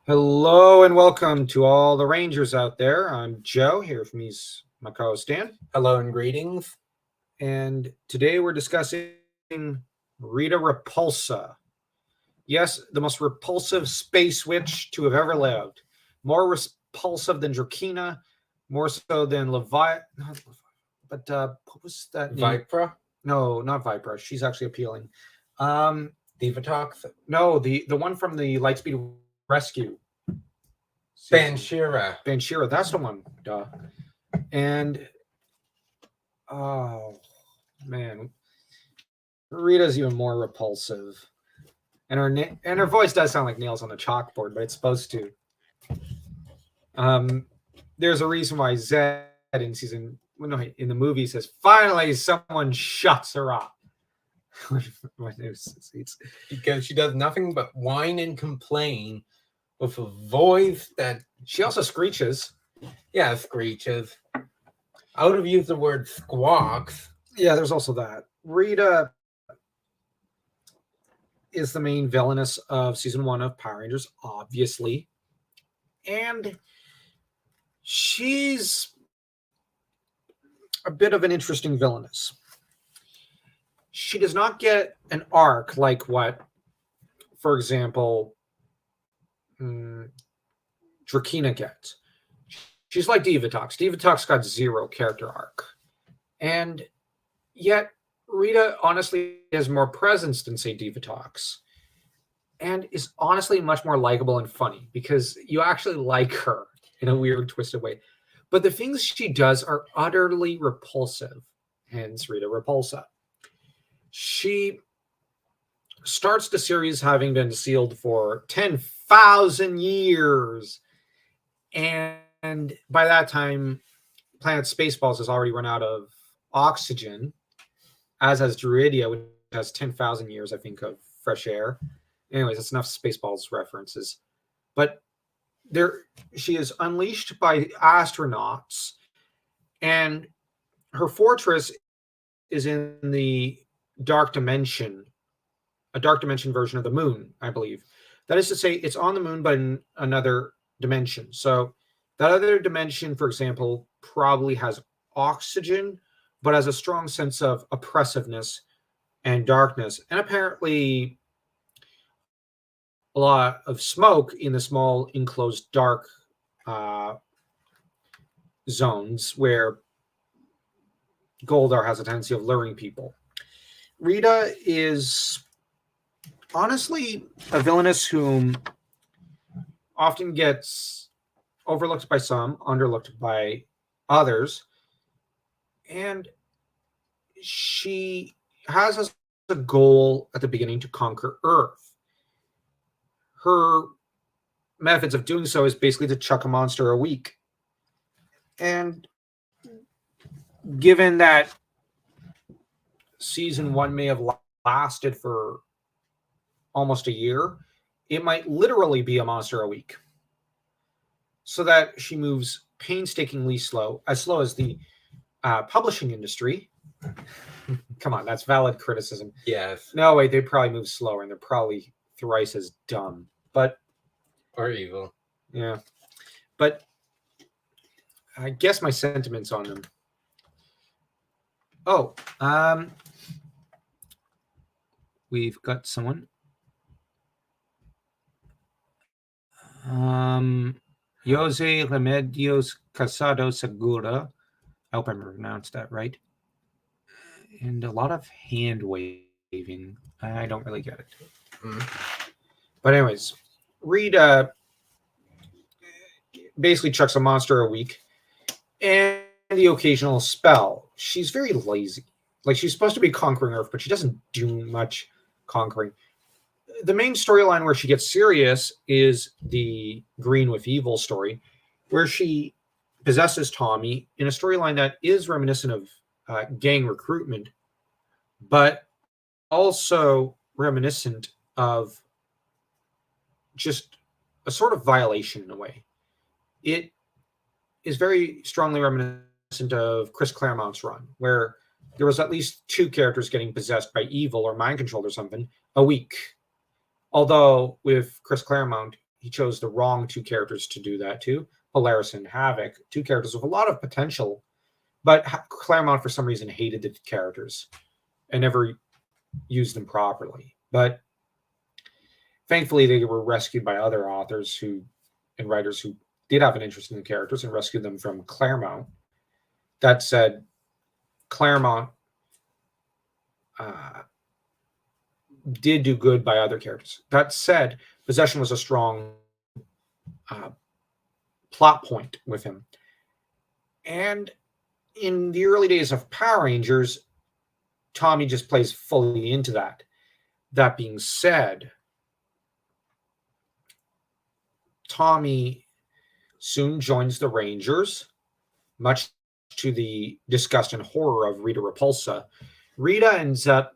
Hello and welcome to all the Rangers out there. I'm Joe here from my co-host Dan. Hello and greetings. And today we're discussing Rita Repulsa. Yes, the most repulsive space witch to have ever lived. More repulsive than Drakina, more so than Levi. But what was that name? Vipra? No, not Vipra. She's actually appealing. Divatox? No, the one from the Lightspeed Rescue. Banshira. Banshira, that's the one. Duh. And oh man, Rita's even more repulsive, and her voice does sound like nails on a chalkboard, but it's supposed to. There's a reason why Zed in in the movie says finally someone shuts her up. Because she does nothing but whine and complain with a voice that she also screeches. Yeah, screeches. I would have used the word squawks. Yeah, there's also that. Rita is the main villainess of season 1 of Power Rangers, obviously. And she's a bit of an interesting villainess. She does not get an arc like what, for example, Drakina gets. She's like Divatox. Divatox got 0 character arc. And yet, Rita honestly has more presence than, say, Divatox. And is honestly much more likable and funny because you actually like her in a weird, twisted way. But the things she does are utterly repulsive. Hence, Rita Repulsa. She starts the series having been sealed for 10,000 years. And by that time, planet Spaceballs has already run out of oxygen, as has Druidia, which has 10,000 years, I think, of fresh air. Anyways, that's enough Spaceballs references. But she is unleashed by astronauts, and her fortress is in the dark dimension, a dark dimension version of the moon, I believe. That is to say, it's on the moon, but in another dimension. So that other dimension, for example, probably has oxygen, but has a strong sense of oppressiveness and darkness, and apparently a lot of smoke in the small enclosed dark zones where Goldar has a tendency of luring people. Rita is honestly a villainess whom often gets overlooked by some, underlooked by others, and she has as a goal at the beginning to conquer Earth. Her methods of doing so is basically to chuck a monster a week. And given that season 1 may have lasted for almost a year, it might literally be a monster a week. So that she moves painstakingly slow as the publishing industry. Come on, that's valid criticism. Yes. No, wait, they probably move slower, and they're probably thrice as dumb. Or evil. Yeah. But I guess my sentiments on them. Oh, we've got someone. Jose Remedios Casado Segura. I hope I pronounced that right. And a lot of hand waving. I don't really get it. But anyways, Rita basically chucks a monster a week and the occasional spell. She's very lazy. Like, she's supposed to be conquering Earth, but she doesn't do much conquering. The main storyline where she gets serious is the Green with Evil story, where she possesses Tommy in a storyline that is reminiscent of gang recruitment, but also reminiscent of just a sort of violation in a way. It is very strongly reminiscent of Chris Claremont's run, where there was at least 2 characters getting possessed by evil or mind controlled or something a week. Although with Chris Claremont, he chose the wrong two characters to do that to. Polaris and Havoc, two characters with a lot of potential, but Claremont for some reason hated the characters and never used them properly. But thankfully, they were rescued by other authors and writers who did have an interest in the characters and rescued them from Claremont. That said, Claremont did do good by other characters. That said, possession was a strong plot point with him. And in the early days of Power Rangers, Tommy just plays fully into that. That being said, Tommy soon joins the Rangers, much to the disgust and horror of Rita Repulsa. Rita ends up,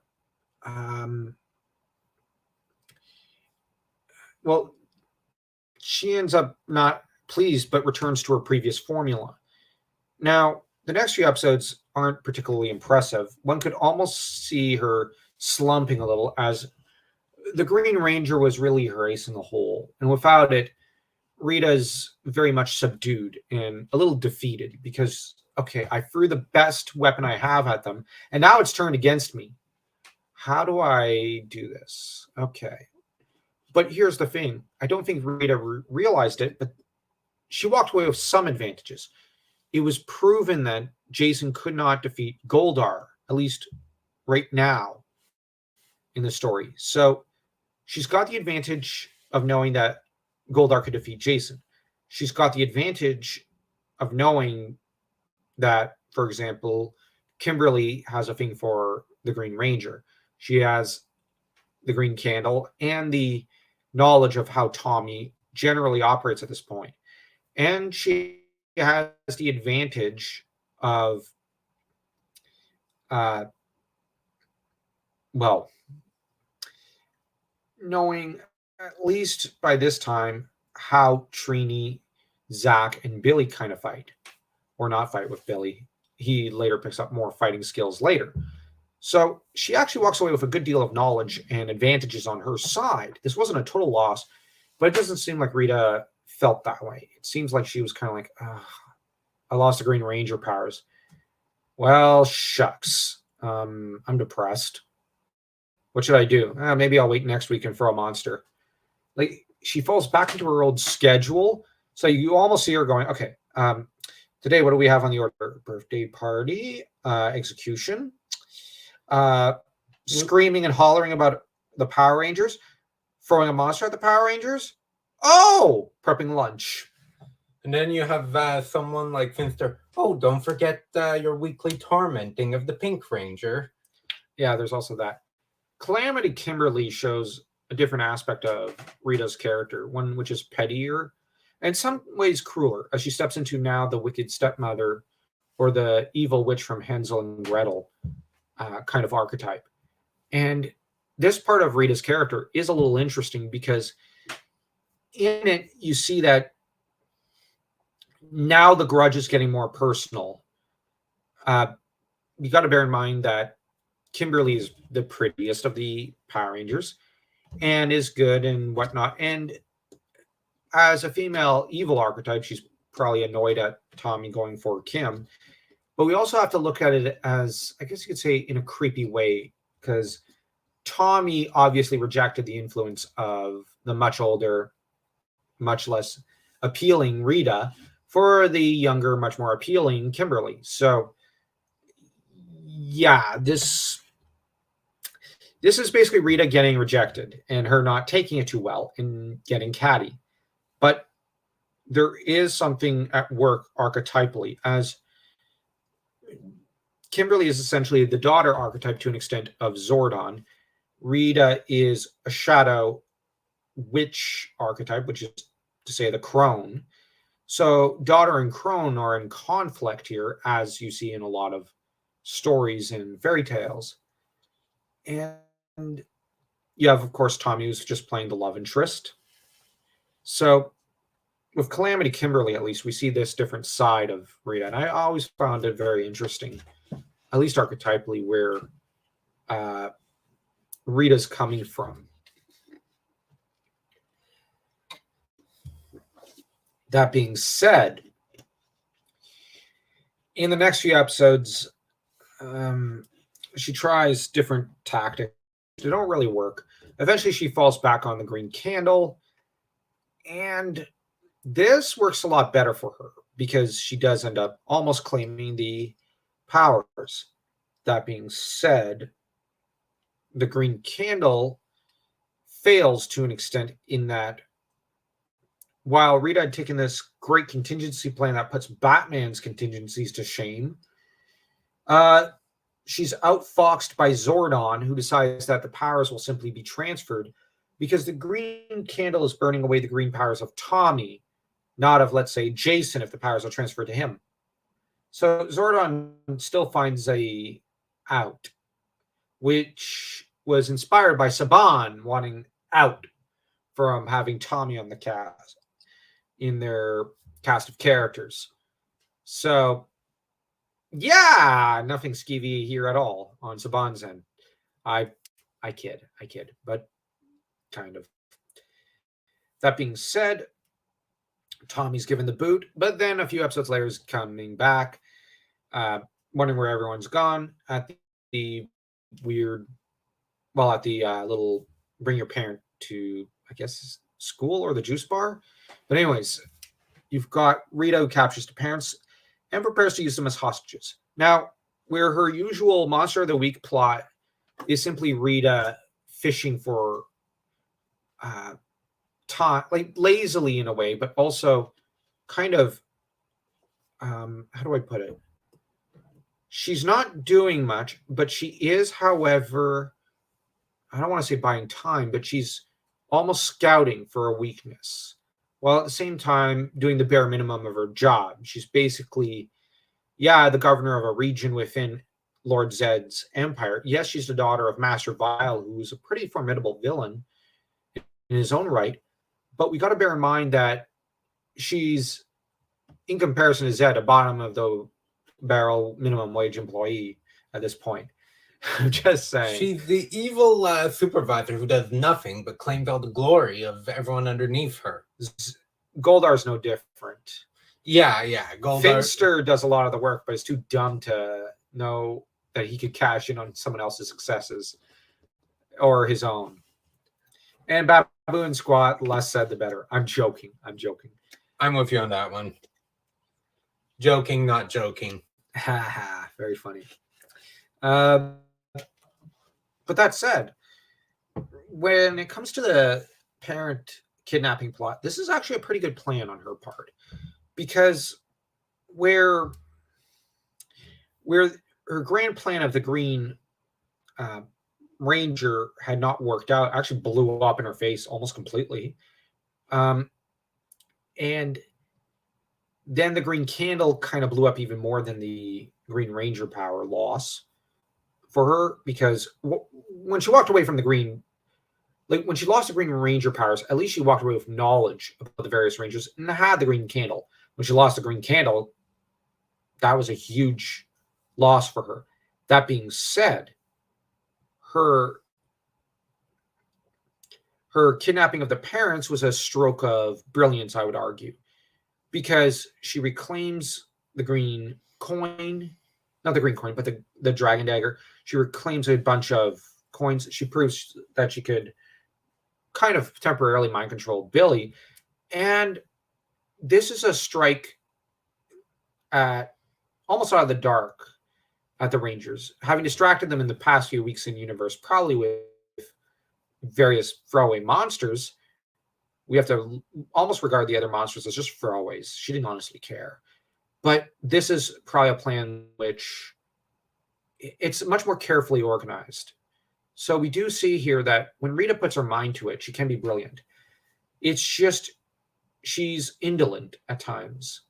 she ends up not pleased, but returns to her previous formula. Now, the next few episodes aren't particularly impressive. One could almost see her slumping a little, as the Green Ranger was really her ace in the hole. And without it, Rita's very much subdued and a little defeated because, okay, I threw the best weapon I have at them, and now it's turned against me. How do I do this? Okay. But here's the thing. I don't think Rita realized it, but she walked away with some advantages. It was proven that Jason could not defeat Goldar, at least right now in the story. So she's got the advantage of knowing that Goldar could defeat Jason. She's got the advantage of knowing that, for example, Kimberly has a thing for the Green Ranger. She has the Green Candle and the knowledge of how Tommy generally operates at this point. And she has the advantage of, knowing at least by this time how Trini, Zach, and Billy kind of fight, or not fight with Billy. He later picks up more fighting skills later. So she actually walks away with a good deal of knowledge and advantages on her side. This wasn't a total loss, but it doesn't seem like Rita felt that way. It seems like she was kind of like, I lost the Green Ranger powers. Well, shucks. I'm depressed. What should I do? Maybe I'll wait next week and throw a monster. Like, she falls back into her old schedule. So you almost see her going, okay, today, what do we have on the order? Birthday party, execution, screaming and hollering about the Power Rangers, throwing a monster at the Power Rangers. Oh, prepping lunch. And then you have someone like Finster. Oh, don't forget your weekly tormenting of the Pink Ranger. Yeah, there's also that. Calamity Kimberly shows a different aspect of Rita's character, one which is pettier and in some ways crueler, as she steps into now the wicked stepmother or the evil witch from Hansel and Gretel kind of archetype. And this part of Rita's character is a little interesting because in it, you see that now the grudge is getting more personal. You got to bear in mind that Kimberly is the prettiest of the Power Rangers and is good and whatnot. And as a female evil archetype, she's probably annoyed at Tommy going for Kim. But we also have to look at it as, I guess you could say, in a creepy way, because Tommy obviously rejected the influence of the much older, much less appealing Rita for the younger, much more appealing Kimberly. So, yeah, this is basically Rita getting rejected and her not taking it too well and getting catty. But there is something at work archetypally, as Kimberly is essentially the daughter archetype to an extent of Zordon. Rita is a shadow witch archetype, which is to say the crone. So daughter and crone are in conflict here, as you see in a lot of stories and fairy tales. And you have, of course, Tommy, who's just playing the love interest. So with Calamity Kimberly, at least, we see this different side of Rita. And I always found it very interesting, at least archetypally, where Rita's coming from. That being said, in the next few episodes, she tries different tactics. They don't really work. Eventually, she falls back on the green candle, and this works a lot better for her because she does end up almost claiming the powers. That being said, the green candle fails to an extent in that while Rita had taken this great contingency plan that puts Batman's contingencies to shame, she's outfoxed by Zordon, who decides that the powers will simply be transferred because the green candle is burning away the green powers of Tommy, not of, let's say, Jason if the powers are transferred to him. So Zordon still finds a out, which was inspired by Saban wanting out from having Tommy on the cast in their cast of characters. So yeah, nothing skeevy here at all on Saban's end. I kid, but kind of. That being said, Tommy's given the boot, but then a few episodes later is coming back, wondering where everyone's gone at the weird, well, at the little bring your parent to, I guess, school or the juice bar. But anyways, you've got Rita who captures the parents and prepares to use them as hostages. Now, where her usual Monster of the Week plot is simply Rita fishing for time, like lazily in a way, but also kind of, how do I put it? She's not doing much, but she is, however, I don't want to say buying time, but she's almost scouting for a weakness, while at the same time doing the bare minimum of her job. She's basically, the governor of a region within Lord Zed's empire. Yes, she's the daughter of Master Vile, who's a pretty formidable villain in his own right. But we got to bear in mind that she's, in comparison to Zed, a bottom of the barrel minimum wage employee at this point. I'm just saying. She's the evil supervisor who does nothing but claims all the glory of everyone underneath her. Goldar's no different. Yeah, Goldar. Finster does a lot of the work, but is too dumb to know that he could cash in on someone else's successes or his own. And Baboon Squat, less said the better. I'm joking. I'm with you on that one. Joking, not joking. Ha, very funny. But that said, when it comes to the parent kidnapping plot, this is actually a pretty good plan on her part, because where her grand plan of the Green Ranger had not worked out, actually blew up in her face almost completely. And then the Green Candle kind of blew up even more than the Green Ranger power loss for her, because when she walked away from the Green, like when she lost the Green Ranger powers, at least she walked away with knowledge about the various Rangers and had the Green Candle. When she lost the Green Candle, that was a huge loss for her. That being said, her kidnapping of the parents was a stroke of brilliance, I would argue, because she reclaims the green coin, not the green coin, but the dragon dagger. She reclaims a bunch of coins. She proves that she could kind of temporarily mind control Billy. And this is a strike at almost out of the dark at the Rangers, having distracted them in the past few weeks in universe, probably with various throwaway monsters. We have to almost regard the other monsters as just throwaways. She didn't honestly care. But this is probably a plan which it's much more carefully organized. So we do see here that when Rita puts her mind to it, she can be brilliant. It's just she's indolent at times.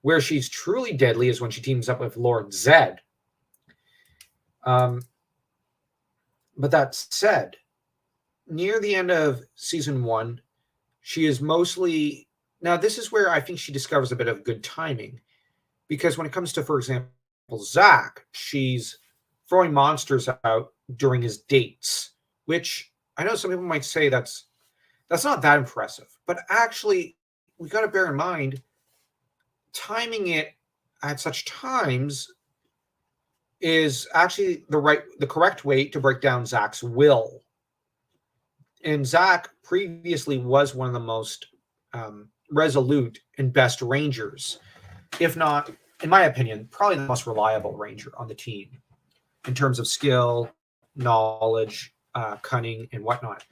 Where she's truly deadly is when she teams up with Lord Zed. But that said, near the end of season 1, she is mostly... Now, this is where I think she discovers a bit of good timing. Because when it comes to, for example, Zach, she's throwing monsters out during his dates, which I know some people might say that's not that impressive. But actually, we got to bear in mind timing it at such times is actually the correct way to break down Zach's will. And Zach previously was one of the most resolute and best rangers, if not, in my opinion, probably the most reliable ranger on the team in terms of skill, knowledge, cunning, and whatnot.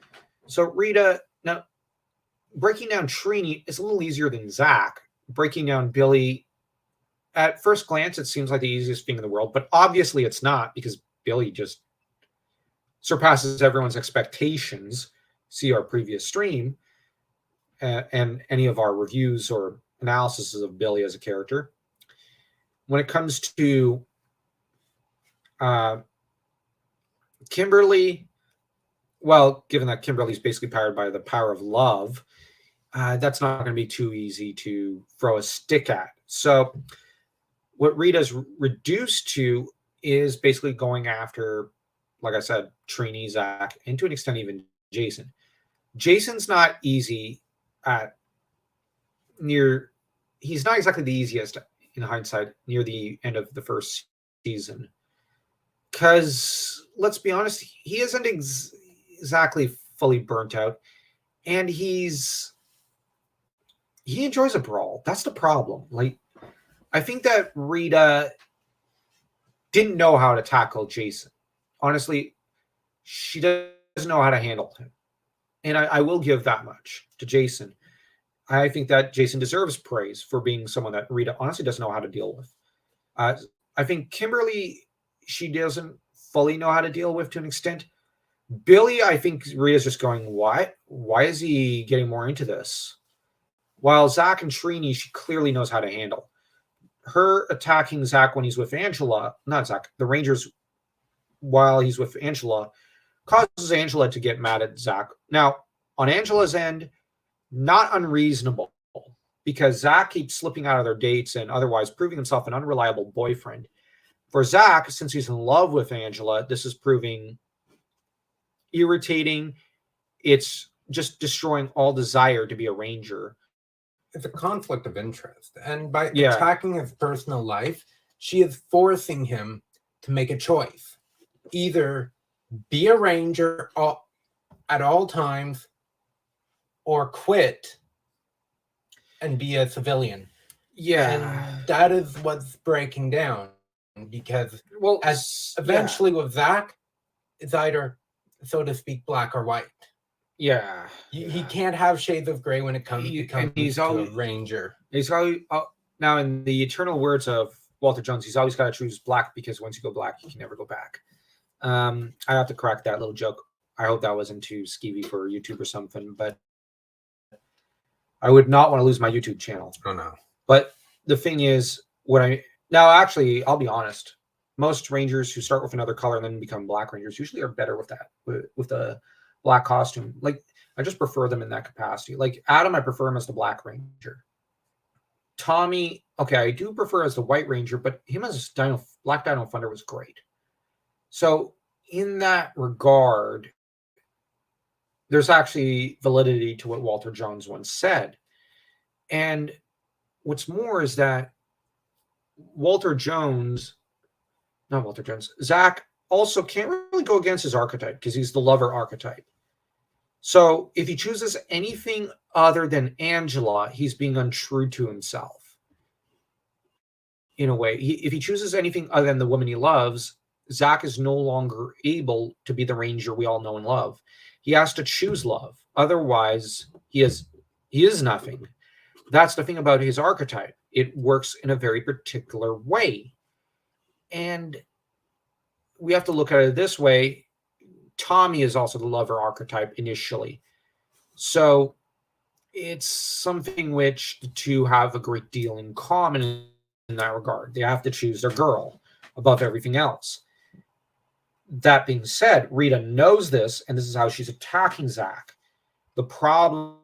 So Rita, now breaking down Trini is a little easier than Zach. Breaking down Billy, at first glance, it seems like the easiest thing in the world, but obviously it's not, because Billy just surpasses everyone's expectations. See our previous stream and any of our reviews or analysis of Billy as a character. When it comes to Kimberly, well, given that Kimberly's basically powered by the power of love, that's not going to be too easy to throw a stick at. So what Rita's reduced to is basically going after, like I said, Trini, Zach, and to an extent even Jason. Jason's not easy at he's not exactly the easiest in hindsight near the end of the first season. Because, let's be honest, he isn't exactly fully burnt out. And he enjoys a brawl. That's the problem. Like, I think that Rita didn't know how to tackle Jason. Honestly, she doesn't know how to handle him. And I will give that much to Jason. I think that Jason deserves praise for being someone that Rita honestly doesn't know how to deal with. I think Kimberly, she doesn't fully know how to deal with to an extent. Billy, I think Rita's just going, what? Why is he getting more into this? While Zach and Trini, she clearly knows how to handle. Her attacking Zach when he's with Angela, not Zach, the Rangers while he's with Angela, causes Angela to get mad at Zach. Now, on Angela's end, not unreasonable, because Zach keeps slipping out of their dates and otherwise proving himself an unreliable boyfriend. For Zach, since he's in love with Angela, this is proving irritating. It's just destroying all desire to be a ranger. It's a conflict of interest. And by attacking his personal life, she is forcing him to make a choice. Either be a ranger at all times or quit and be a civilian. Yeah. And that is what's breaking down. Because eventually with Zach, it's either, so to speak, black or white. Yeah. He can't have shades of gray when it comes to a ranger. He's always, now, in the eternal words of Walter Jones, he's always got to choose black, because once you go black, you can never go back. I have to correct that little joke. I hope that wasn't too skeevy for YouTube or something, but I would not want to lose my YouTube channel. Oh, no. But the thing is, actually, I'll be honest. Most rangers who start with another color and then become black rangers usually are better with that, with the black costume. Like, I just prefer them in that capacity. Like Adam, I prefer him as the black ranger. Tommy, okay, I do prefer as the white ranger, but him as Black Dino Thunder was great. So in that regard, there's actually validity to what Walter Jones once said. And what's more is that Zach also can't really go against his archetype, because he's the lover archetype. So if he chooses anything other than Angela, he's being untrue to himself. In a way, if he chooses anything other than the woman he loves, Zach is no longer able to be the ranger we all know and love. He has to choose love. Otherwise, he is nothing. That's the thing about his archetype. It works in a very particular way. And we have to look at it this way. Tommy is also the lover archetype initially. So it's something which the two have a great deal in common in that regard. They have to choose their girl above everything else. That being said, Rita knows this, and this is how she's attacking Zach. The problem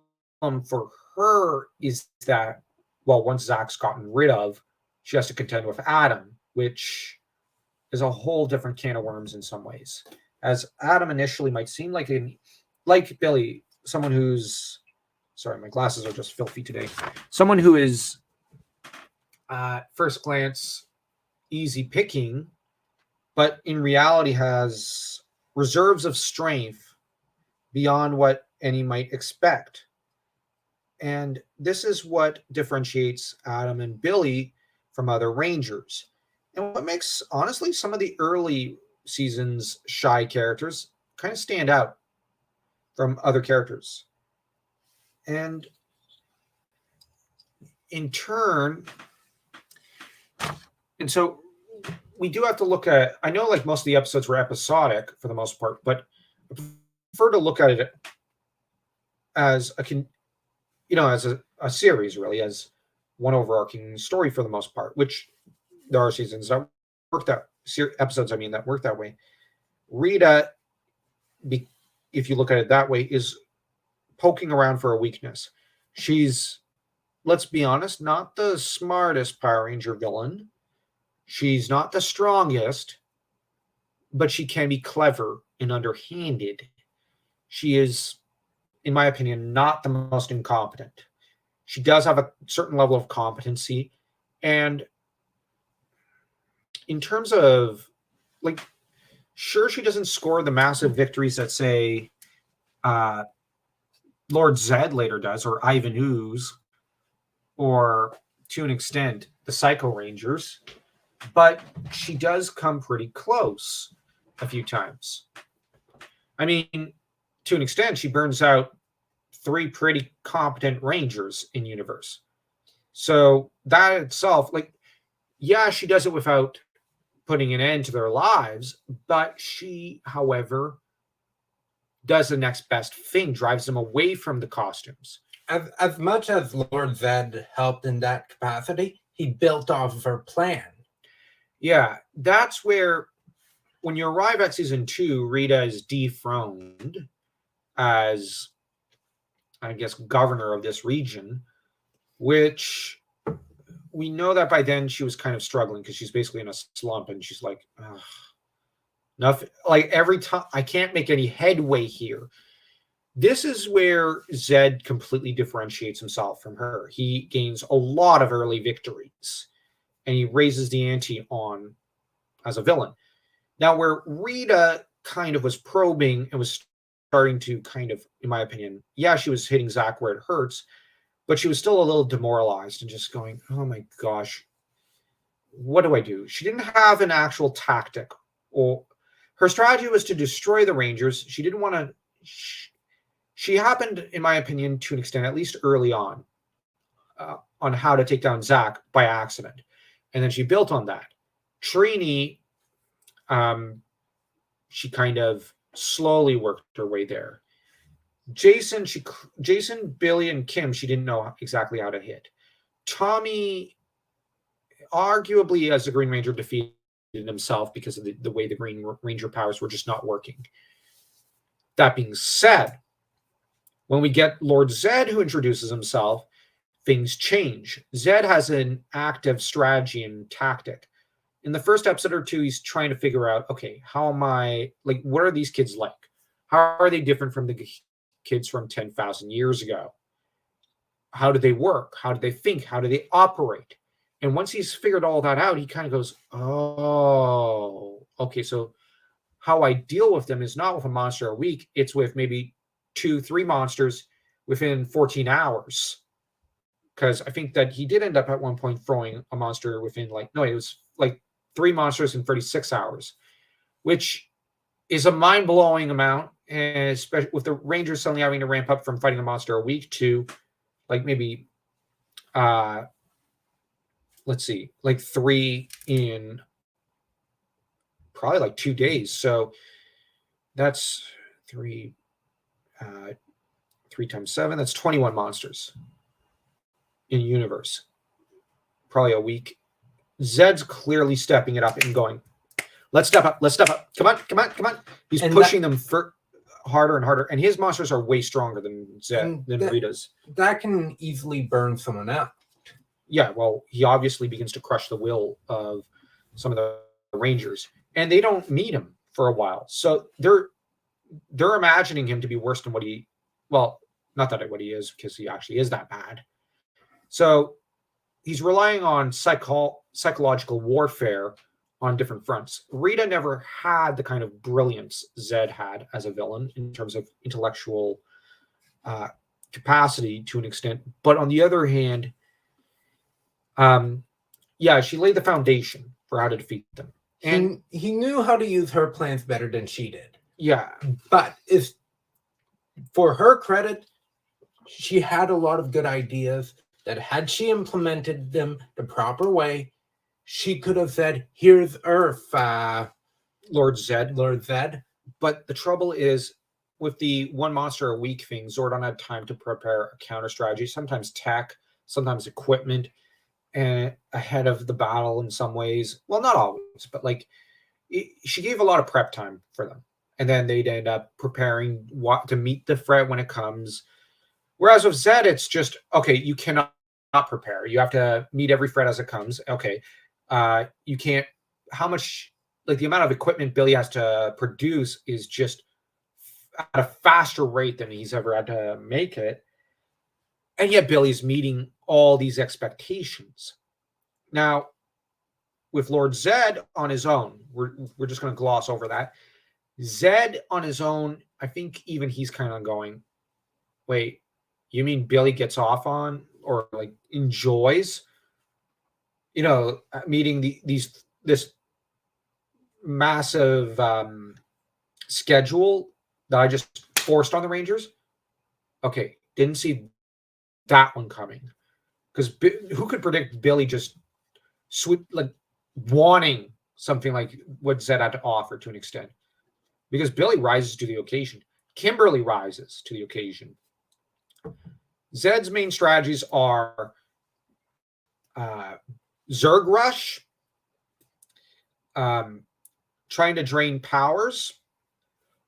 for her is that, well, once Zach's gotten rid of, she has to contend with Adam, which is a whole different can of worms in some ways. As Adam initially might seem like Billy, someone who's Sorry, my glasses are just filthy today. Someone who is, first glance, easy picking, but in reality has reserves of strength beyond what any might expect. And this is what differentiates Adam and Billy from other Rangers. And what makes, honestly, some of the early seasons shy characters kind of stand out from other characters. And in turn, and so we do have to look at, I know like most of the episodes were episodic for the most part, but I prefer to look at it as as a series, really, as one overarching story for the most part, which there are seasons that work episodes, that work that way. Rita, if you look at it that way, is poking around for a weakness. She's, let's be honest, not the smartest Power Ranger villain. She's not the strongest, but she can be clever and underhanded. She is, in my opinion, not the most incompetent. She does have a certain level of competency. And in terms of, like, sure, she doesn't score the massive victories that, say, Lord Zed later does, or Ivan Ooze, or to an extent, the Psycho Rangers, but she does come pretty close a few times. I mean, to an extent, she burns out 3 pretty competent Rangers in universe. So that itself, like, yeah, she does it without putting an end to their lives, but she, however, does the next best thing, drives them away from the costumes. As much as Lord Zed helped in that capacity, he built off of her plan. Yeah, that's where, when you arrive at season 2, Rita is dethroned as, I guess, governor of this region, which we know that by then she was kind of struggling because she's basically in a slump, and she's like, ugh, nothing. Like, every time, I can't make any headway here. This is where Zed completely differentiates himself from her. He gains a lot of early victories, and he raises the ante on as a villain. Now, where Rita kind of was probing and was starting to kind of, in my opinion, yeah, she was hitting Zach where it hurts, but she was still a little demoralized and just going, oh my gosh, what do I do? She didn't have an actual tactic. Or her strategy was to destroy the Rangers. She didn't want to. She happened, in my opinion, to an extent, at least early on how to take down Zach by accident. And then she built on that. Trini, she kind of slowly worked her way there. Jason, Billy, and Kim, she didn't know exactly how to hit. Tommy, arguably as a Green Ranger, defeated himself because of the way the Green Ranger powers were just not working. That being said, when we get Lord Zed, who introduces himself, things change. Zed has an active strategy and tactic. In the first episode or 2, he's trying to figure out, okay, how am I, like, what are these kids like? How are they different from the kids from 10,000 years ago? How do they work? How do they think? How do they operate? And once he's figured all that out, he kind of goes, oh, okay, so how I deal with them is not with a monster a week. It's with maybe 2-3 monsters within 14 hours. Because I think that he did end up at one point throwing a monster within, it was like 3 monsters in 36 hours, which is a mind-blowing amount. And especially with the Rangers suddenly having to ramp up from fighting a monster a week to maybe, let's see, 3 in probably 2 days. So that's 3 times 7. That's 21 monsters in universe. Probably a week. Zed's clearly stepping it up and going, let's step up. Come on. He's pushing them harder and harder. And his monsters are way stronger than Rita's. That can easily burn someone out. Yeah, well, he obviously begins to crush the will of some of the Rangers. And they don't meet him for a while. So they're imagining him to be worse than Not that what he is, because he actually is that bad. So he's relying on psychological warfare on different fronts. Rita never had the kind of brilliance Zed had as a villain in terms of intellectual capacity to an extent. But on the other hand, she laid the foundation for how to defeat them. And he knew how to use her plans better than she did. Yeah. But for her credit, she had a lot of good ideas that had she implemented them the proper way, she could have said, here's Earth, Lord Zed. But the trouble is, with the one monster a week thing, Zordon had time to prepare a counter strategy, sometimes tech, sometimes equipment, and ahead of the battle in some ways. Well, not always, but like she gave a lot of prep time for them. And then they'd end up preparing to meet the threat when it comes. Whereas with Zed, it's just, okay, you cannot prepare. You have to meet every threat as it comes. Okay. You can't, how much, like the amount of equipment Billy has to produce is just at a faster rate than he's ever had to make it. And yet Billy's meeting all these expectations. Now, with Lord Zed on his own, we're just going to gloss over that. Zed on his own, I think even he's kind of going, wait, you mean Billy gets off on or like enjoys, meeting this massive schedule that I just forced on the Rangers? Okay, didn't see that one coming, because who could predict Billy just wanting something like what Zed had to offer to an extent? Because Billy rises to the occasion. Kimberly rises to the occasion. Zed's main strategies are Zerg Rush, trying to drain powers,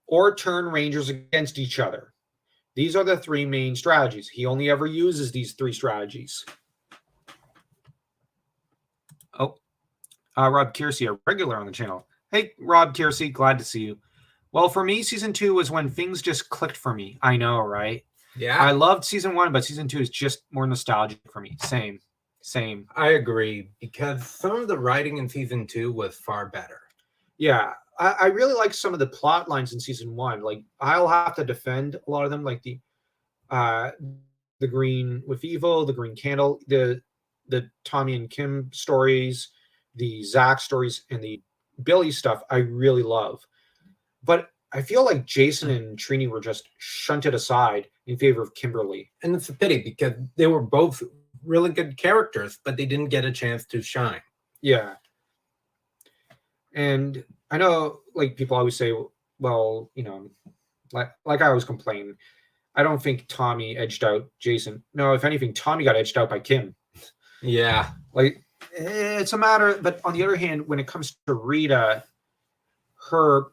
or turn Rangers against each other. These are the three main strategies. He only ever uses these three strategies. Oh, Rob Kiersey, a regular on the channel. Hey, Rob Kiersey, glad to see you. Well, for me, season 2 was when things just clicked for me. I know, right? Yeah. I loved season 1, but season 2 is just more nostalgic for me. Same. I agree, because some of the writing in season 2 was far better. Yeah. I really like some of the plot lines in season 1. Like, I'll have to defend a lot of them, like the Green with Evil, the Green Candle, the Tommy and Kim stories, the Zach stories, and the Billy stuff I really love. But I feel like Jason and Trini were just shunted aside in favor of Kimberly. And it's a pity, because they were both really good characters, but they didn't get a chance to shine. Yeah. And I know, like, people always say, well, like I always complain, I don't think Tommy edged out Jason. No, if anything, Tommy got edged out by Kim. Yeah. Like, it's a matter, but on the other hand, when it comes to Rita, her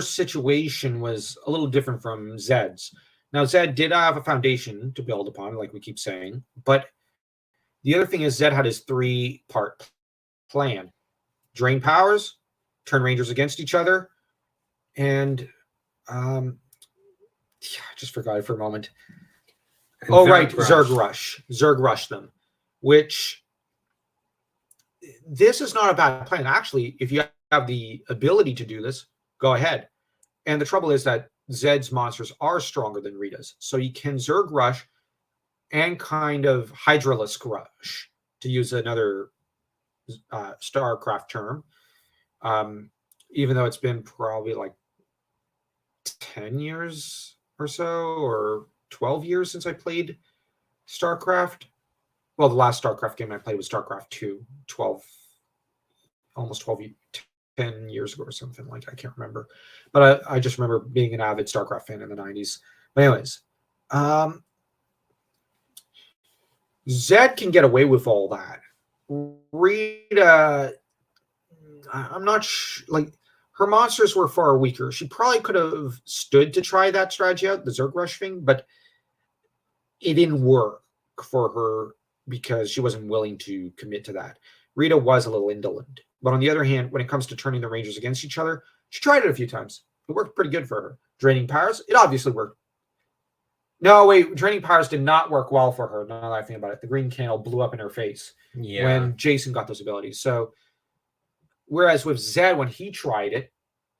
situation was a little different from Zed's. Now, Zed did have a foundation to build upon, like we keep saying, but the other thing is Zed had his 3-part plan. Drain powers, turn Rangers against each other, and I just forgot it for a moment. Zerg Rush them, which this is not a bad plan. Actually, if you have the ability to do this, go ahead. And the trouble is that Zed's monsters are stronger than Rita's, so you can Zerg Rush and kind of Hydralisk Rush, to use another StarCraft term, even though it's been probably like 10 years or so, or 12 years since I played StarCraft. Well, the last StarCraft game I played was StarCraft 2, almost 10 years ago or something like that. I can't remember. But I just remember being an avid StarCraft fan in the 90s. But anyways, Zed can get away with all that. Rita, I'm not like, her monsters were far weaker. She probably could have stood to try that strategy out, the Zerg Rush thing, but it didn't work for her because she wasn't willing to commit to that. Rita was a little indolent. But on the other hand, when it comes to turning the Rangers against each other, she tried it a few times. It worked pretty good for her. Draining powers, it obviously worked No, wait, draining powers did not work well for her. Now that I think about it, the green candle blew up in her face when Jason got those abilities. So, whereas with Zed, when he tried it,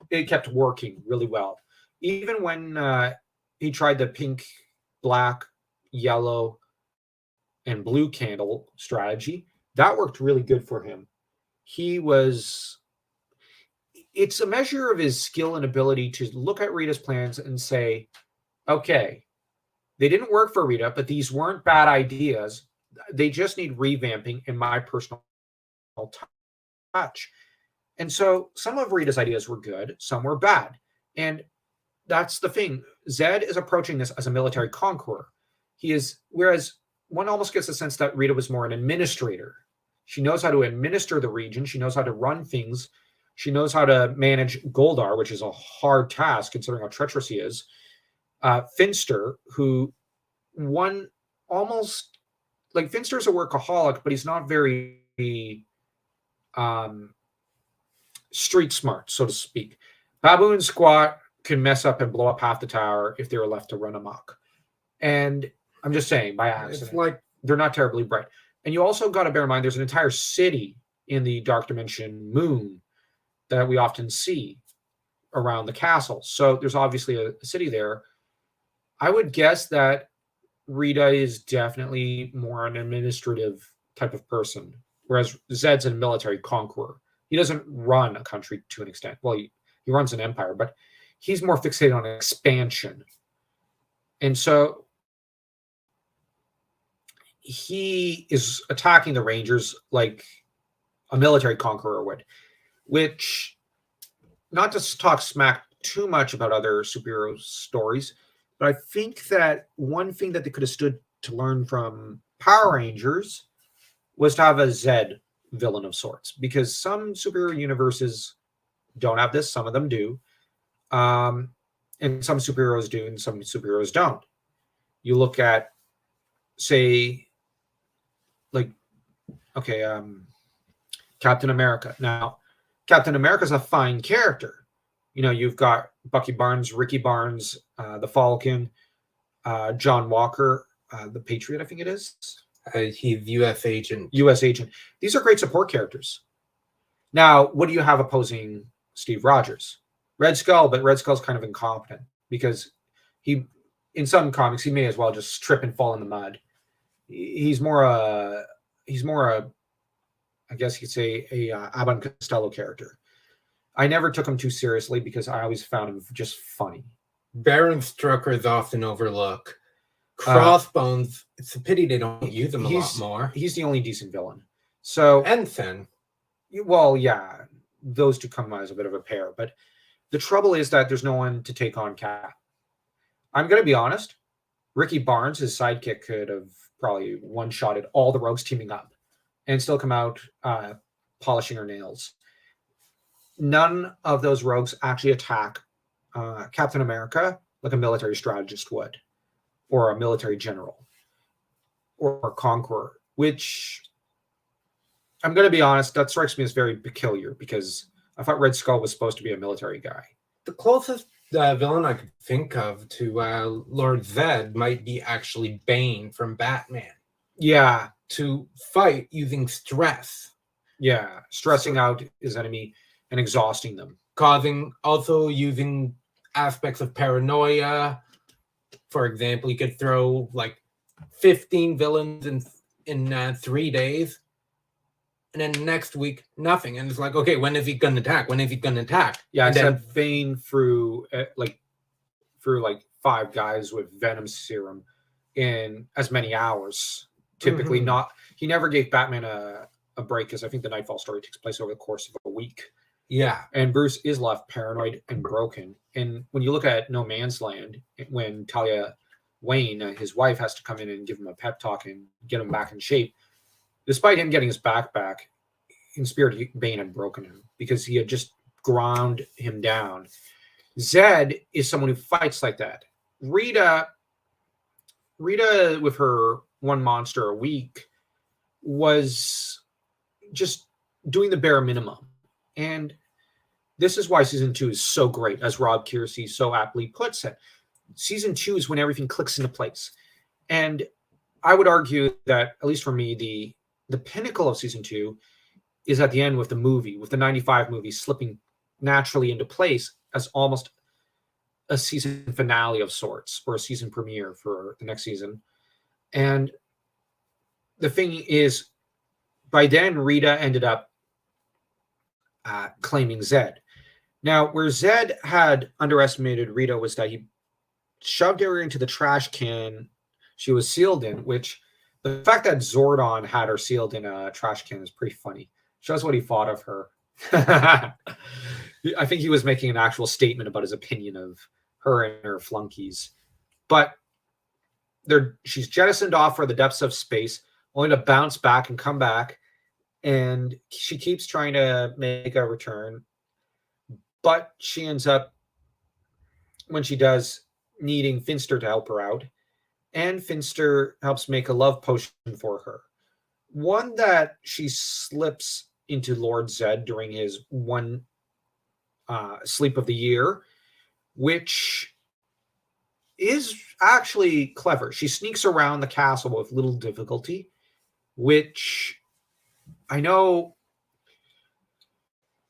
it kept working really well. Even when he tried the pink, black, yellow, and blue candle strategy, that worked really good for him. He was. It's a measure of his skill and ability to look at Rita's plans and say, okay, they didn't work for Rita, but these weren't bad ideas. They just need revamping in my personal touch. And so some of Rita's ideas were good, some were bad. And that's the thing. Zed is approaching this as a military conqueror. He is, whereas one almost gets the sense that Rita was more an administrator. She knows how to administer the region, she knows how to run things, she knows how to manage Goldar, which is a hard task considering how treacherous he is. Finster, who one almost like Finster's a workaholic, but he's not very street smart, so to speak. Baboon Squat can mess up and blow up half the tower if they were left to run amok. And I'm just saying, by accident. It's like they're not terribly bright. And you also got to bear in mind there's an entire city in the Dark Dimension moon that we often see around the castle. So there's obviously a city there. I would guess that Rita is definitely more an administrative type of person, whereas Zed's a military conqueror. He doesn't run a country to an extent. Well, he runs an empire, but he's more fixated on expansion. And so he is attacking the Rangers like a military conqueror would, which, not to talk smack too much about other superhero stories, but I think that one thing that they could have stood to learn from Power Rangers was to have a Zed villain of sorts, because some superhero universes don't have this, some of them do. And some superheroes do, and some superheroes don't. You look at, say, like, okay, Captain America. Now, Captain America's a fine character. You know, you've got Bucky Barnes, Ricky Barnes, the Falcon, John Walker, the Patriot, I think it is. He's U.S. agent. U.S. agent. These are great support characters. Now, what do you have opposing Steve Rogers? Red Skull, but Red Skull's kind of incompetent because he, in some comics, he may as well just trip and fall in the mud. He's more a, I guess you could say, a Abbott and Costello character. I never took him too seriously because I always found him just funny. Baron Strucker is often overlooked. Crossbones, it's a pity they don't use him a lot more. He's the only decent villain. So Ensign. Well, yeah, those two come as a bit of a pair. But the trouble is that there's no one to take on Cap. I'm going to be honest. Ricky Barnes, his sidekick, could have probably one-shotted all the rogues teaming up and still come out polishing her nails. None of those rogues actually attack Captain America like a military strategist would, or a military general, or a conqueror, which I'm going to be honest, that strikes me as very peculiar because I thought Red Skull was supposed to be a military guy. The closest villain I could think of to Lord Zed might be actually Bane from Batman. Yeah. To fight using stress. Yeah, stressing out his enemy and exhausting them. Also using aspects of paranoia. For example, you could throw like 15 villains in 3 days. And then next week, nothing. And it's like, okay, when is he going to attack? When is he going to attack? Yeah, and except Bane threw like 5 guys with Venom serum in as many hours. Typically not. He never gave Batman a break because I think the Nightfall story takes place over the course of a week. Yeah. And Bruce is left paranoid and broken. And when you look at No Man's Land, when Talia Wayne, his wife, has to come in and give him a pep talk and get him back in shape, despite him getting his back, in spirit, Bane had broken him because he had just ground him down. Zed is someone who fights like that. Rita, with her one monster a week, was just doing the bare minimum. And this is why season 2 is so great, as Rob Kiersey so aptly puts it. season 2 is when everything clicks into place. And I would argue that, at least for me, the pinnacle of season 2 is at the end with the movie, with the 95 movie slipping naturally into place as almost a season finale of sorts, or a season premiere for the next season. And the thing is, by then, Rita ended up claiming Zed. Now, where Zed had underestimated Rita was that he shoved her into the trash can she was sealed in, which the fact that Zordon had her sealed in a trash can is pretty funny. Shows what he thought of her. I think he was making an actual statement about his opinion of her and her flunkies. But she's jettisoned off for the depths of space, only to bounce back and come back. And she keeps trying to make a return. But she ends up, when she does, needing Finster to help her out. And Finster helps make a love potion for her. One that she slips into Lord Zed during his one sleep of the year, which is actually clever. She sneaks around the castle with little difficulty, which I know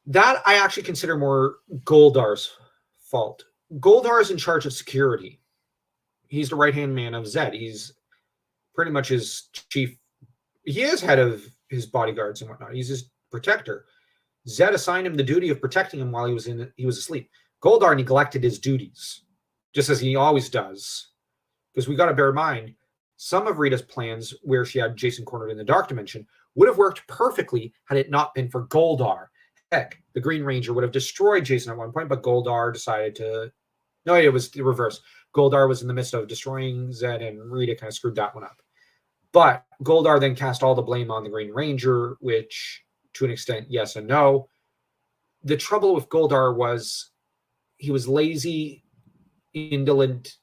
that I actually consider more Goldar's fault. Goldar is in charge of security. He's the right-hand man of Zed. He's pretty much his chief. He is head of his bodyguards and whatnot. He's his protector. Zed assigned him the duty of protecting him while he was asleep. Goldar neglected his duties, just as he always does. Because we got to bear in mind, some of Rita's plans, where she had Jason cornered in the Dark Dimension, would have worked perfectly had it not been for Goldar. Heck, the Green Ranger would have destroyed Jason at one point, but Goldar decided to... No, it was the reverse. Goldar was in the midst of destroying Zed, and Rita kind of screwed that one up. But Goldar then cast all the blame on the Green Ranger, which, to an extent, yes and no. The trouble with Goldar was he was lazy, indolent,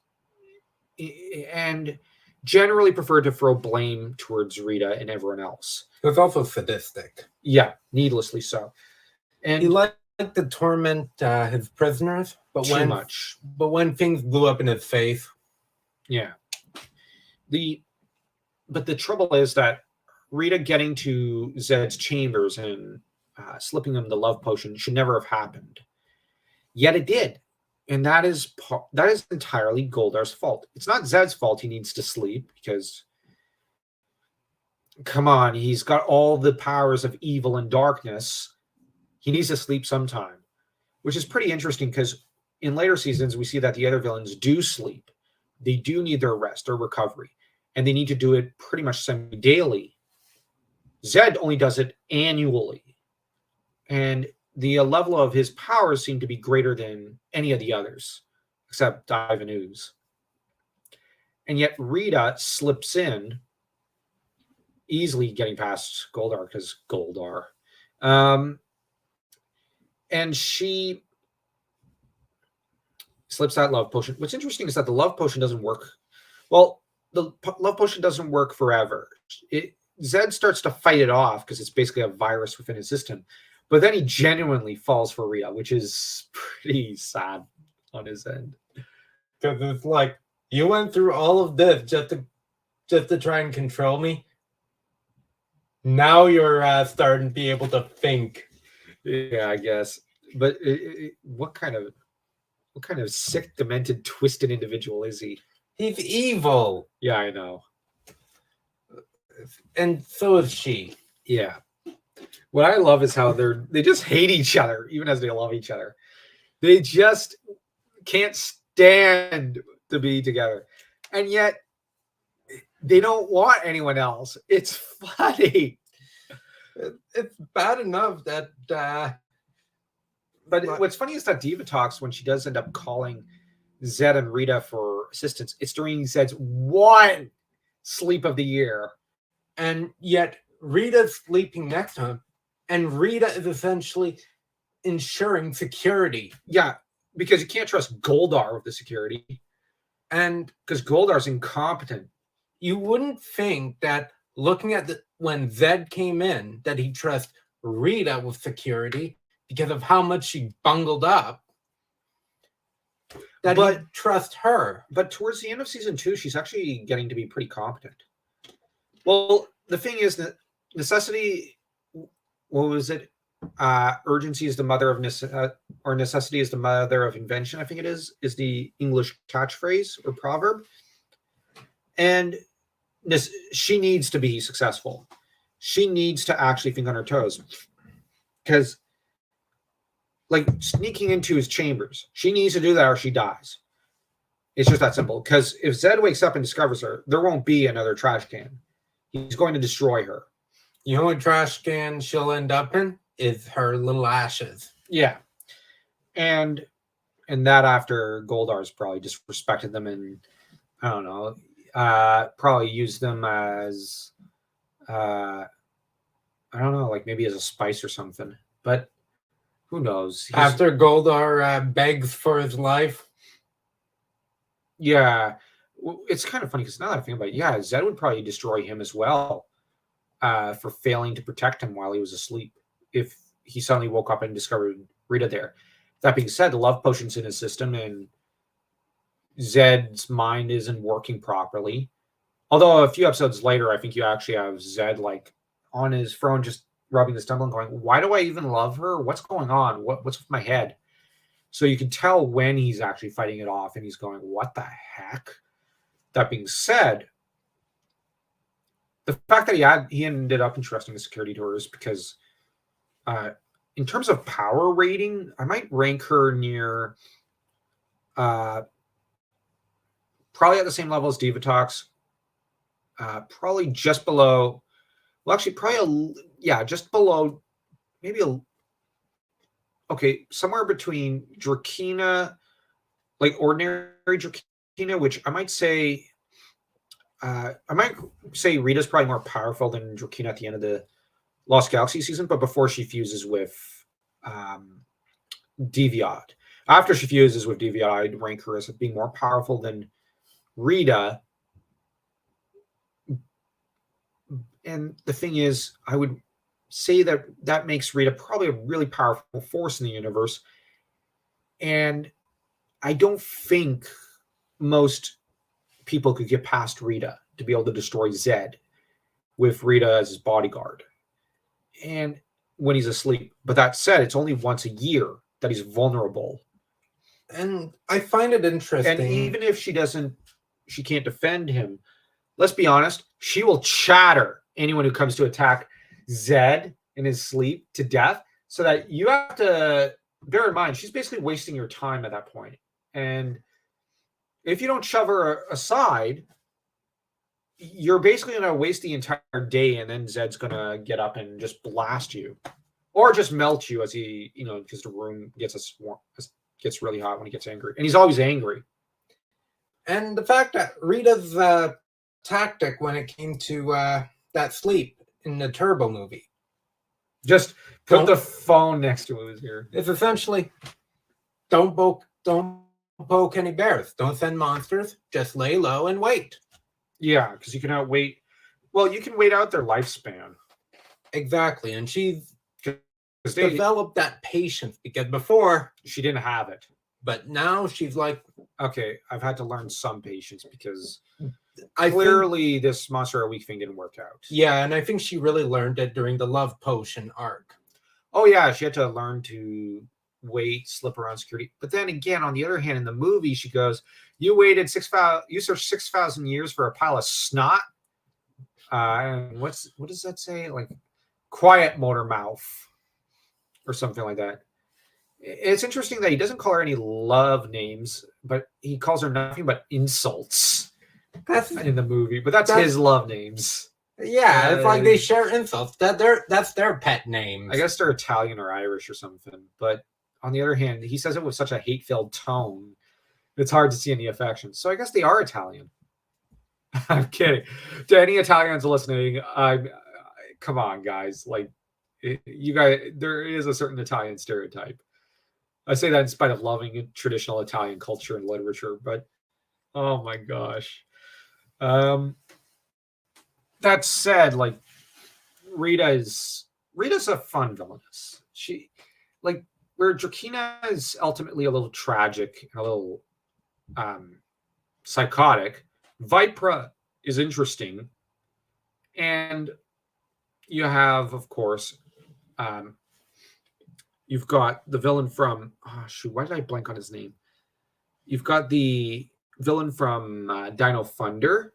and generally preferred to throw blame towards Rita and everyone else. He was also sadistic. Yeah, needlessly so. And he liked to torment his prisoners, but too much. But when things blew up in his face, yeah. But the trouble is that Rita getting to Zed's chambers and slipping him the love potion should never have happened. Yet it did. And that is entirely Goldar's fault. It's not Zed's fault he needs to sleep, because, come on, he's got all the powers of evil and darkness. He needs to sleep sometime, which is pretty interesting, because in later seasons, we see that the other villains do sleep. They do need their rest or recovery, and they need to do it pretty much semi-daily. Zed only does it annually, and the level of his powers seem to be greater than any of the others, except Ivan Ooze. And yet Rita slips in, easily getting past Goldar, because Goldar. And she slips that love potion. What's interesting is that the love potion doesn't work. Well, the love potion doesn't work forever. Zed starts to fight it off because it's basically a virus within his system. But then he genuinely falls for Rita, which is pretty sad on his end. Because it's like, you went through all of this just to try and control me. Now you're starting to be able to think. Yeah, I guess. But what kind of sick, demented, twisted individual is he? He's evil. Yeah, I know. And so is she. Yeah. What I love is how they just hate each other, even as they love each other. They just can't stand to be together. And yet they don't want anyone else. It's funny. It's bad enough that but what's funny is that Diva Talks, when she does end up calling Zed and Rita for assistance, it's during Zed's one sleep of the year. And yet Rita's sleeping next to him, and Rita is essentially ensuring security. Yeah, because you can't trust Goldar with the security. And because Goldar's incompetent. You wouldn't think that, looking at when Zed came in, that he'd trust Rita with security because of how much she bungled up. that he'd trust her. But towards the end of season 2, she's actually getting to be pretty competent. Well, the thing is that necessity, what was it? Urgency is the mother of or necessity is the mother of invention, I think it is the English catchphrase or proverb. And she needs to be successful. She needs to actually think on her toes. Because, like, sneaking into his chambers, she needs to do that or she dies. It's just that simple. Because if Zed wakes up and discovers her, there won't be another trash can. He's going to destroy her. You know what trash can she'll end up in? Is her little ashes. Yeah. And that after Goldar's probably disrespected them and, I don't know, probably used them as, I don't know, like maybe as a spice or something. But who knows? After Goldar begs for his life. Yeah. It's kind of funny because now that I think about it, yeah, Zed would probably destroy him as well for failing to protect him while he was asleep if he suddenly woke up and discovered Rita there. That being said, the love potion's in his system and Zed's mind isn't working properly. Although a few episodes later, I think you actually have Zed like on his throne just rubbing his temple and going, why do I even love her? What's going on? What's with my head? So you can tell when he's actually fighting it off and he's going, what the heck? That being said, the fact that he ended up entrusting the security to her is because in terms of power rating, I might rank her near probably at the same level as Divatox, probably just below, well, actually probably, just below, maybe somewhere between Drakina, like ordinary Drakina, which I might say Rita's probably more powerful than Drakina at the end of the Lost Galaxy season, but before she fuses with Deviant. After she fuses with Deviant, I'd rank her as being more powerful than Rita. And the thing is, I would say that makes Rita probably a really powerful force in the universe. And I don't think most people could get past Rita to be able to destroy Zed with Rita as his bodyguard. And when he's asleep. But that said, it's only once a year that he's vulnerable. And I find it interesting. And even if she can't defend him, let's be honest, she will chatter anyone who comes to attack Zed in his sleep to death. So that you have to bear in mind, she's basically wasting your time at that point. And if you don't shove her aside, you're basically going to waste the entire day, and then Zed's going to get up and just blast you. Or just melt you as he, because the room gets really hot when he gets angry. And he's always angry. And the fact that Rita's tactic when it came to that sleep in the Turbo movie. Just put the phone next to his ear. It's essentially, don't poke any bears. Don't send monsters. Just lay low and wait. Yeah, because you can outwait. Well, you can wait out their lifespan. Exactly, and she's developed that patience because before she didn't have it, but now she's like, okay, I've had to learn some patience because clearly this monster a week thing didn't work out. Yeah, and I think she really learned it during the love potion arc. Oh yeah, she had to learn to wait, slip around security. But then again, on the other hand, in the movie, she goes, "You waited 6,000 years for a pile of snot." And what does that say? Like, quiet, motor mouth, or something like that. It's interesting that he doesn't call her any love names, but he calls her nothing but insults. That's in the movie, but that's his love names. Yeah, it's like they share insults. That's their pet names. I guess they're Italian or Irish or something. But on the other hand, he says it with such a hate-filled tone, it's hard to see any affection. So I guess they are Italian. I'm kidding. To any Italians listening, come on, guys. Like, you guys, there is a certain Italian stereotype. I say that in spite of loving traditional Italian culture and literature, but oh my gosh. That said, like, Rita's a fun villainess. She, like, where Drakina is ultimately a little tragic and a little psychotic. Vipra is interesting, and you have, of course, um, you've got the villain from why did I blank on his name? You've got the villain from Dino Thunder,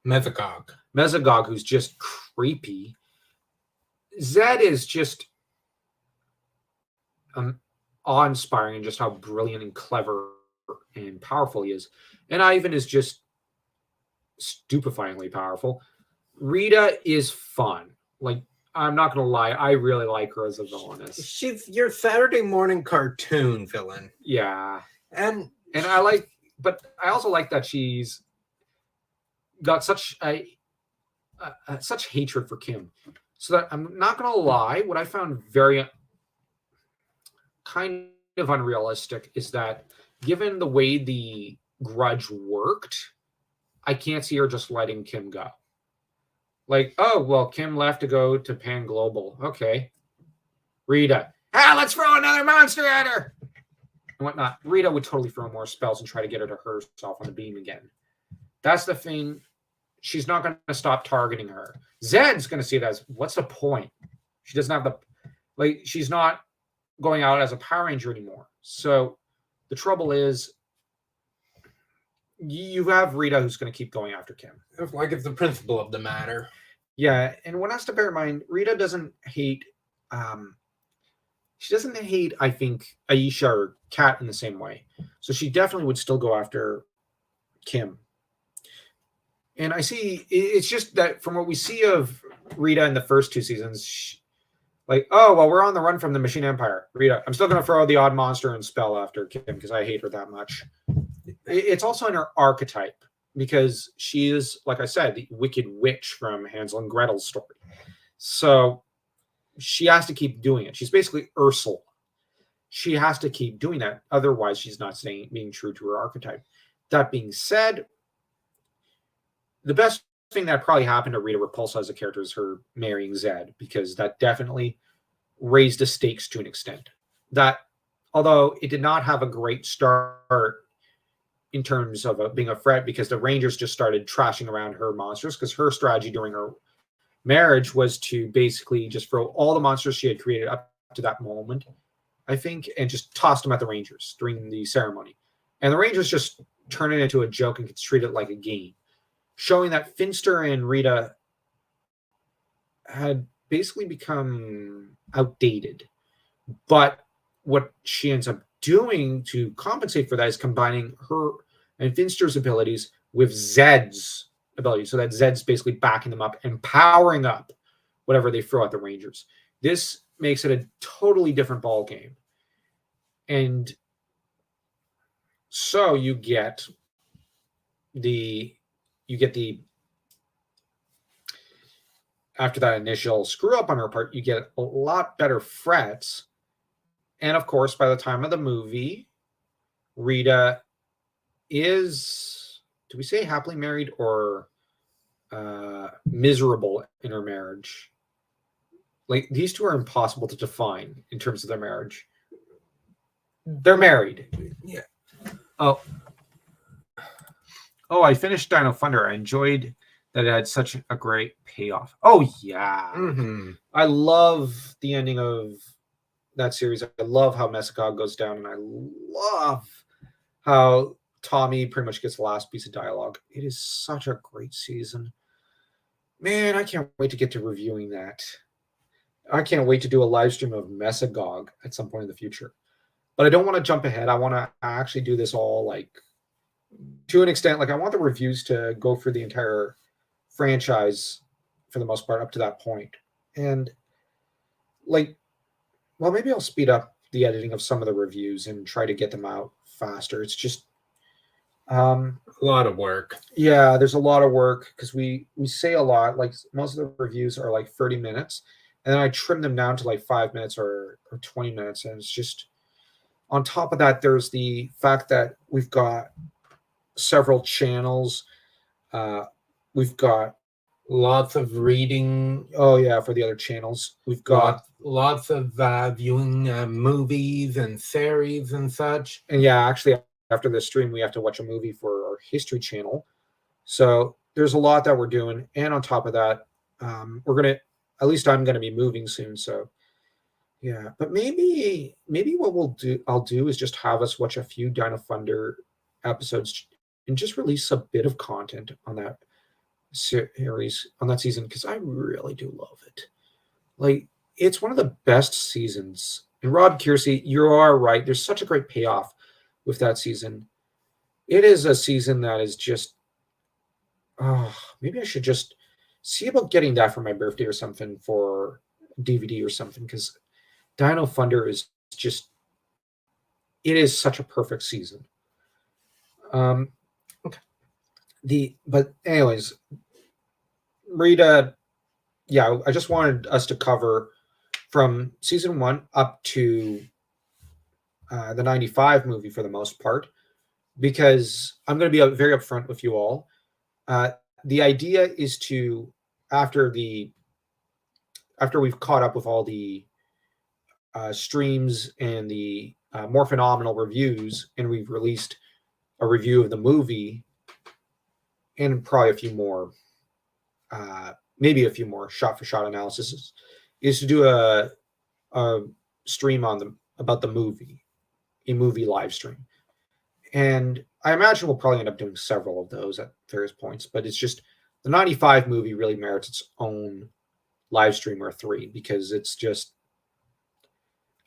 Mesogog, who's just creepy. Zed is just awe-inspiring in just how brilliant and clever and powerful he is. And Ivan is just stupefyingly powerful. Rita is fun. Like, I'm not gonna lie, I really like her as a villainess. She's your Saturday morning cartoon villain. Yeah, and I also like that she's got such such hatred for Kim. So that I'm not gonna lie, what I found very kind of unrealistic is that given the way the grudge worked, I can't see her just letting Kim go. Like, oh, well, Kim left to go to Pan Global. Okay. Rita, let's throw another monster at her. And whatnot. Rita would totally throw more spells and try to get her to herself on the beam again. That's the thing. She's not going to stop targeting her. Zed's going to see it as, what's the point? She doesn't have she's not going out as a Power Ranger anymore. So the trouble is, you have Rita who's going to keep going after Kim. Like it's the principle of the matter. Yeah, and one has to bear in mind, Rita doesn't hate, she doesn't hate, I think, Aisha or Kat in the same way. So she definitely would still go after Kim. And I see, it's just that from what we see of Rita in the first two seasons, oh, well, we're on the run from the Machine Empire. Rita, I'm still going to throw the odd monster and spell after Kim because I hate her that much. It's also in her archetype because she is, like I said, the wicked witch from Hansel and Gretel's story. So she has to keep doing it. She's basically Ursula. She has to keep doing that. Otherwise, she's not being true to her archetype. That being said, the best thing that probably happened to Rita Repulsa as a character is her marrying Zed, because that definitely raised the stakes to an extent. That, although it did not have a great start in terms of being a threat, because the Rangers just started trashing around her monsters, because her strategy during her marriage was to basically just throw all the monsters she had created up to that moment, I think, and just toss them at the Rangers during the ceremony. And the Rangers just turned it into a joke and treat it like a game, showing that Finster and Rita had basically become outdated. But what she ends up doing to compensate for that is combining her and Finster's abilities with Zed's abilities, so that Zed's basically backing them up and powering up whatever they throw at the Rangers. This makes it a totally different ball game. And so you get after that initial screw up on her part, you get a lot better threats. And of course, by the time of the movie, Rita is, do we say happily married or miserable in her marriage? Like, these two are impossible to define in terms of their marriage. They're married. Yeah. Oh, I finished Dino Thunder. I enjoyed that it had such a great payoff. Oh, yeah. Mm-hmm. I love the ending of that series. I love how Mesogog goes down, and I love how Tommy pretty much gets the last piece of dialogue. It is such a great season. Man, I can't wait to get to reviewing that. I can't wait to do a live stream of Mesogog at some point in the future. But I don't want to jump ahead. I want to actually do this all, like, to an extent. Like, I want the reviews to go for the entire franchise for the most part up to that point. And, like, well, maybe I'll speed up the editing of some of the reviews and try to get them out faster. It's just a lot of work. Yeah, there's a lot of work because we say a lot. Like, most of the reviews are like 30 minutes, and then I trim them down to like 5 minutes or 20 minutes. And it's just, on top of that, there's the fact that we've got several channels. We've got lots of reading. Oh yeah, for the other channels. We've got lots of viewing movies and series and such. And yeah, actually, after this stream, we have to watch a movie for our History channel. So there's a lot that we're doing. And on top of that, at least I'm going to be moving soon. So yeah, but maybe what I'll do is just have us watch a few Dino Thunder episodes and just release a bit of content on that series, on that season, because I really do love it. Like, it's one of the best seasons. And Rob Kiersey, you are right. There's such a great payoff with that season. It is a season that is just, maybe I should just see about getting that for my birthday or something, for DVD or something, because Dino Thunder is just, it is such a perfect season. Okay. But anyways, Rita, yeah, I just wanted us to cover from season 1 up to the 95 movie for the most part, because I'm going to be very upfront with you all. The idea is to, after we've caught up with all the streams and the more phenomenal reviews, and we've released a review of the movie and probably a few more, maybe a few more shot-for-shot analysis, is to do a stream about the movie, a movie live stream. And I imagine we'll probably end up doing several of those at various points, but it's just the 95 movie really merits its own live stream or 3, because it's just,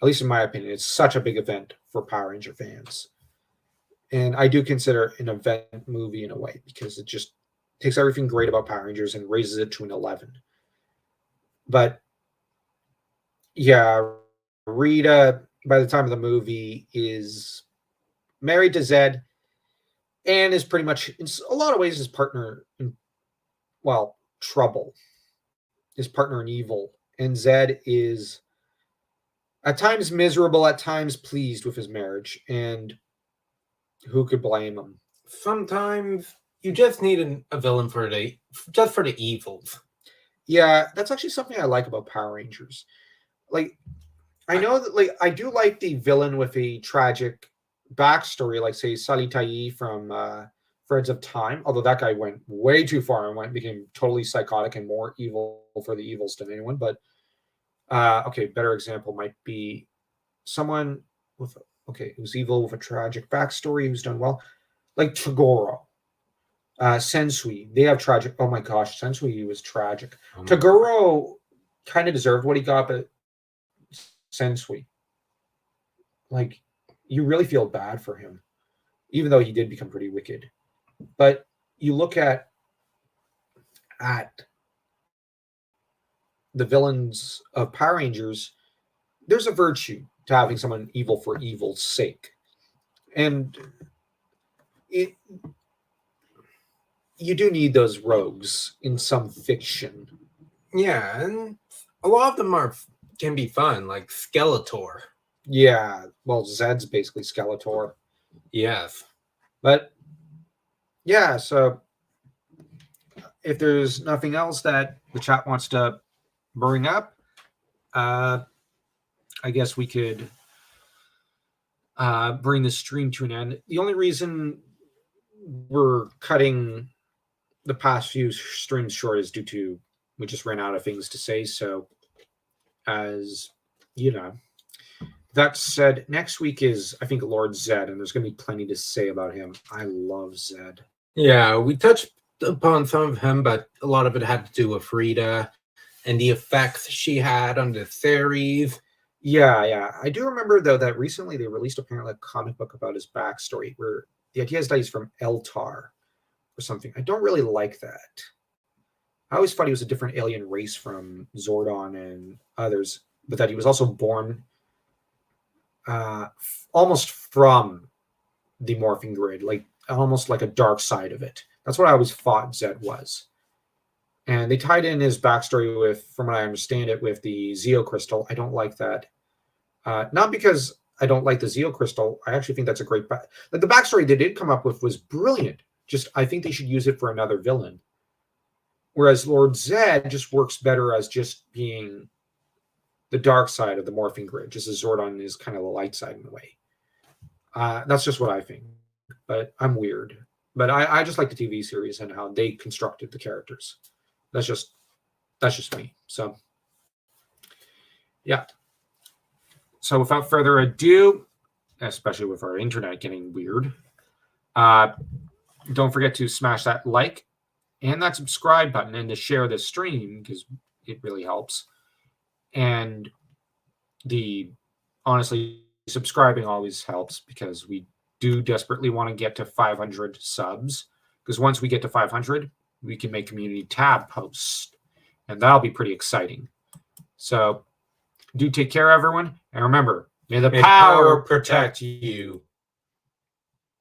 at least in my opinion, it's such a big event for Power Ranger fans. And I do consider an event movie in a way, because it just takes everything great about Power Rangers and raises it to an 11. But yeah, Rita, by the time of the movie, is married to Zed and is pretty much, in a lot of ways, his partner in, well, trouble. His partner in evil. And Zed is at times miserable, at times pleased with his marriage. And who could blame him? Sometimes you just need a villain for the evils. Yeah, that's actually something I like about Power Rangers. Like, I know that, like, I do like the villain with a tragic backstory, like, say, Sali Tai from Threads of Time, although that guy went way too far and became totally psychotic and more evil for the evils than anyone. But okay, better example might be someone with who's evil with a tragic backstory, who's done well, like Toguro, Sensui. They have tragic. Oh my gosh, Sensui was tragic. Toguro kind of deserved what he got, but Sensui, like, you really feel bad for him, even though he did become pretty wicked. But you look at the villains of Power Rangers, there's a virtue to having someone evil for evil's sake. And you do need those rogues in some fiction. Yeah, and a lot of them can be fun, like Skeletor. Yeah, well, Zed's basically Skeletor. Yes. But yeah, so if there's nothing else that the chat wants to bring up, I guess we could bring the stream to an end. The only reason we're cutting the past few streams short is due to we just ran out of things to say. So, as you know, that said, next week is, I think, Lord Zed, and there's going to be plenty to say about him. I love Zed. Yeah, we touched upon some of him, but a lot of it had to do with Rita and the effects she had on the series. Yeah. I do remember, though, that recently they released apparently a comic book about his backstory, where the idea is that he's from Eltar or something. I don't really like that. I always thought he was a different alien race from Zordon and others, but that he was also born almost from the morphing grid, like almost like a dark side of it. That's what I always thought Zed was. And they tied in his backstory with, from what I understand it, with the Zeo Crystal. I don't like that. Not because I don't like the Zeo Crystal. I actually think that's a great... like, the backstory they did come up with was brilliant. Just, I think they should use it for another villain. Whereas Lord Zed just works better as just being the dark side of the morphing grid, just as Zordon is kind of the light side in a way. That's just what I think. but I'm weird. But I just like the TV series and how they constructed the characters. That's just me. So yeah. So without further ado, especially with our internet getting weird, don't forget to smash that like and that subscribe button and to share this stream because it really helps. And honestly, subscribing always helps because we do desperately want to get to 500 subs. Because once we get to 500, we can make community tab posts, and that'll be pretty exciting. So do take care, everyone. And remember, may the power protect you.